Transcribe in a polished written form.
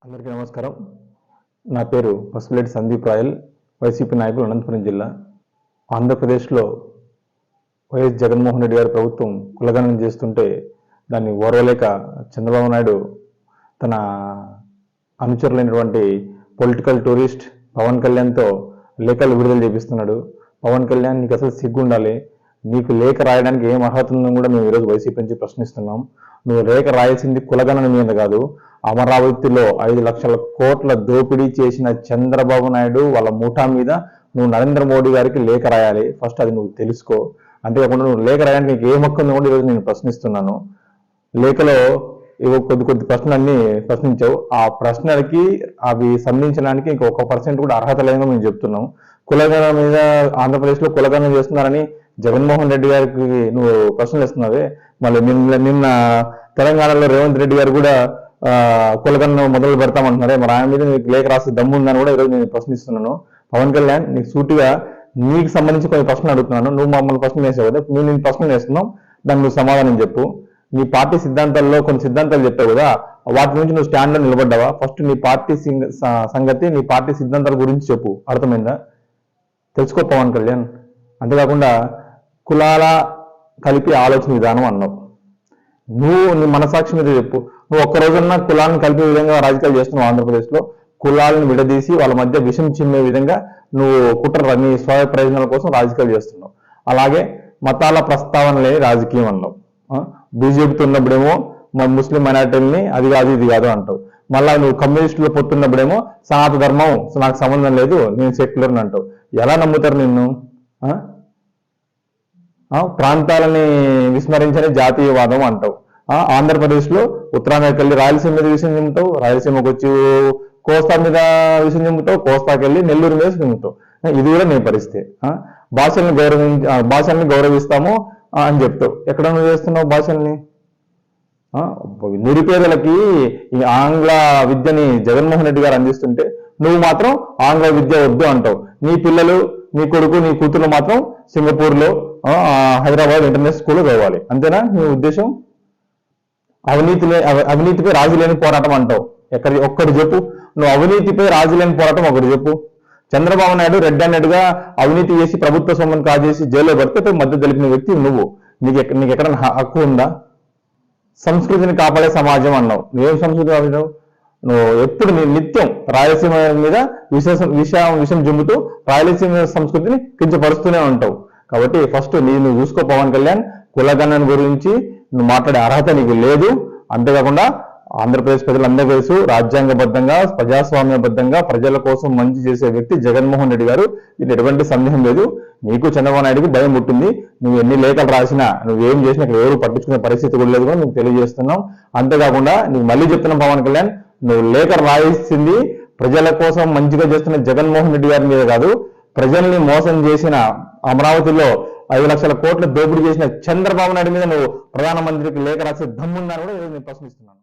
అందరికీ నమస్కారం. నా పేరు పసుపులేటి సందీప్ రాయల్, వైసీపీ నాయకులు, అనంతపురం జిల్లా. ఆంధ్రప్రదేశ్లో వైఎస్ జగన్మోహన్ రెడ్డి గారి ప్రభుత్వం కులగణన చేస్తుంటే దాన్ని ఓర్వలేక చంద్రబాబు నాయుడు తన అనుచరులైనటువంటి పొలిటికల్ టూరిస్ట్ పవన్ కళ్యాణ్తో లేఖలు విడుదల చేపిస్తున్నాడు. పవన్ కళ్యాణ్, నీకు అసలు సిగ్గు ఉండాలి. నీకు లేఖ రాయడానికి ఏం అర్హత ఉందని కూడా మేము ఈరోజు వైసీపీ నుంచి ప్రశ్నిస్తున్నాం. నువ్వు లేఖ రాయాల్సింది కులగణన మీద కాదు, అమరావతిలో 5 లక్షల కోట్ల దోపిడీ చేసిన చంద్రబాబు నాయుడు వాళ్ళ ముఠా మీద నువ్వు నరేంద్ర మోడీ గారికి లేఖ రాయాలి. ఫస్ట్ అది నువ్వు తెలుసుకో. అంతేకాకుండా నువ్వు లేఖ రాయడానికి నీకు ఏ హక్కు ఉందో కూడా ఈరోజు నేను ప్రశ్నిస్తున్నాను. లేఖలో కొద్ది ప్రశ్నలన్నీ ప్రశ్నించావు. ఆ ప్రశ్నలకి అవి సంధించడానికి ఇంక 1% కూడా అర్హత లేదని మేము చెప్తున్నాం. కులగణన మీద ఆంధ్రప్రదేశ్లో కులగణన చేస్తున్నారని జగన్మోహన్ రెడ్డి గారికి నువ్వు ప్రశ్నలు ఇస్తున్నావే. మళ్ళీ నిన్న తెలంగాణలో రేవంత్ రెడ్డి గారు కూడా కులగణన మొదలు పెడతామంటున్నారే, మరి ఆయన మీద నీకు లేఖ రాసే దమ్ము ఉందని కూడా ఈరోజు నేను ప్రశ్నిస్తున్నాను. పవన్ కళ్యాణ్, నీకు సూటిగా నీకు సంబంధించి కొన్ని ప్రశ్నలు అడుగుతున్నాను. నువ్వు మమ్మల్ని ప్రశ్నలు వేసావు కదా, మేము నేను ప్రశ్నలు వేస్తున్నాం, దాన్ని నువ్వు సమాధానం చెప్పు. నీ పార్టీ సిద్ధాంతాల్లో కొన్ని సిద్ధాంతాలు చెప్పావు కదా, వాటి నుంచి నువ్వు స్టాండ్లో నిలబడ్డావా? ఫస్ట్ నీ పార్టీ సంగతి, నీ పార్టీ సిద్ధాంతాల గురించి చెప్పు. అర్థమైందా? తెలుసుకో పవన్ కళ్యాణ్. అంతేకాకుండా కులాల కలిపి ఆలోచన విధానం అన్నావు. నువ్వు నీ మనసాక్షి మీద చెప్పు. నువ్వు ఒక్క రోజున్నా కులాలను కలిపే విధంగా రాజకీయాలు చేస్తున్నావు. ఆంధ్రప్రదేశ్లో కులాలను విడదీసి వాళ్ళ మధ్య విషం చిమ్మే విధంగా నువ్వు కుట్ర, నీ స్వయ ప్రయోజనాల కోసం రాజకీయాలు చేస్తున్నావు. అలాగే మతాల ప్రస్తావన లేని రాజకీయం అన్నావు. బీజేపీతో ఉన్నప్పుడేమో ముస్లిం మైనార్టీలని అది కాదు ఇది కాదు అంటావు. మళ్ళా నువ్వు కమ్యూనిస్టులు పొత్తున్నప్పుడేమో సనాతన ధర్మం నాకు సంబంధం లేదు, నేను సెక్యులర్ అని అంటావు. ఎలా నమ్ముతారు నిన్ను? ప్రాంతాలని విస్మరించని జాతీయవాదం అంటావు. ఆంధ్రప్రదేశ్లో ఉత్తరాంధ్రకి వెళ్ళి రాయలసీమ మీద విషయం చెబుతావు, రాయలసీమకు వచ్చి కోస్తా మీద విషయం చెబుతావు, కోస్తాకి వెళ్ళి నెల్లూరు మీద చెబుతావు. ఇది కూడా నీ పరిస్థితి. భాషల్ని గౌరవిస్తాము అని చెప్తావు. ఎక్కడ నువ్వు చేస్తున్నావు భాషల్ని? నిరుపేదలకి ఈ ఆంగ్ల విద్యని జగన్మోహన్ రెడ్డి గారు అందిస్తుంటే నువ్వు మాత్రం ఆంగ్ల విద్య వద్దు అంటావు. నీ పిల్లలు, నీ కొడుకు, నీ కూతురు మాత్రం సింగపూర్లో, హైదరాబాద్ ఇంటర్నేషనల్ స్కూల్లో చదవాలి. అంతేనా నీ ఉద్దేశం? అవినీతిపై రాజీ లేని పోరాటం అంటావు. ఒక్కటి చెప్పు. నువ్వు అవినీతిపై రాజీ లేని పోరాటం ఒకటి చెప్పు. చంద్రబాబు నాయుడు రెడ్ హ్యాండెడ్గా అవినీతి చేసి ప్రభుత్వ సొమ్మును కాజేసి జైల్లో పడితే మద్దతు తెలిపిన వ్యక్తి నువ్వు. నీకు ఎక్కడ హక్కు ఉందా? సంస్కృతిని కాపాడే సమాజం అన్నావు. నువ్వేం సంస్కృతి కాపాడావు? నువ్వు ఎప్పుడు నిత్యం రాయలసీమ మీద విషం జుమ్ముతూ రాయలసీమ సంస్కృతిని కించపరుస్తూనే ఉంటావు. కాబట్టి ఫస్ట్ నువ్వు చూసుకో పవన్ కళ్యాణ్. కులగణన గురించి నువ్వు మాట్లాడే అర్హత నీకు లేదు. అంతేకాకుండా ఆంధ్రప్రదేశ్ ప్రజలందరూ తెలుసు, రాజ్యాంగబద్ధంగా ప్రజాస్వామ్యబద్ధంగా ప్రజల కోసం మంచి చేసే వ్యక్తి జగన్మోహన్ రెడ్డి గారు. ఇది ఎటువంటి సందేహం లేదు. నీకు చంద్రబాబు నాయుడుకి భయం పుట్టింది. నువ్వు ఎన్ని లేఖలు రాసినా, నువ్వేం చేసినా ఇక్కడ ఎవరు పట్టించుకునే పరిస్థితి కూడా లేదు కూడా నువ్వు తెలియజేస్తున్నావు. అంతేకాకుండా నువ్వు మళ్ళీ చెప్తున్నావు పవన్ కళ్యాణ్, నువ్వు లేఖ రాయిస్తుంది ప్రజల కోసం మంచిగా చేస్తున్న జగన్మోహన్ రెడ్డి గారి మీద కాదు, ప్రజల్ని మోసం చేసిన అమరావతిలో 5 లక్షల కోట్ల దోపిడీ చేసిన చంద్రబాబు నాయుడు మీద నువ్వు ప్రధానమంత్రికి లేఖ రాసే దమ్ముందని కూడా నేను ప్రశ్నిస్తున్నాను.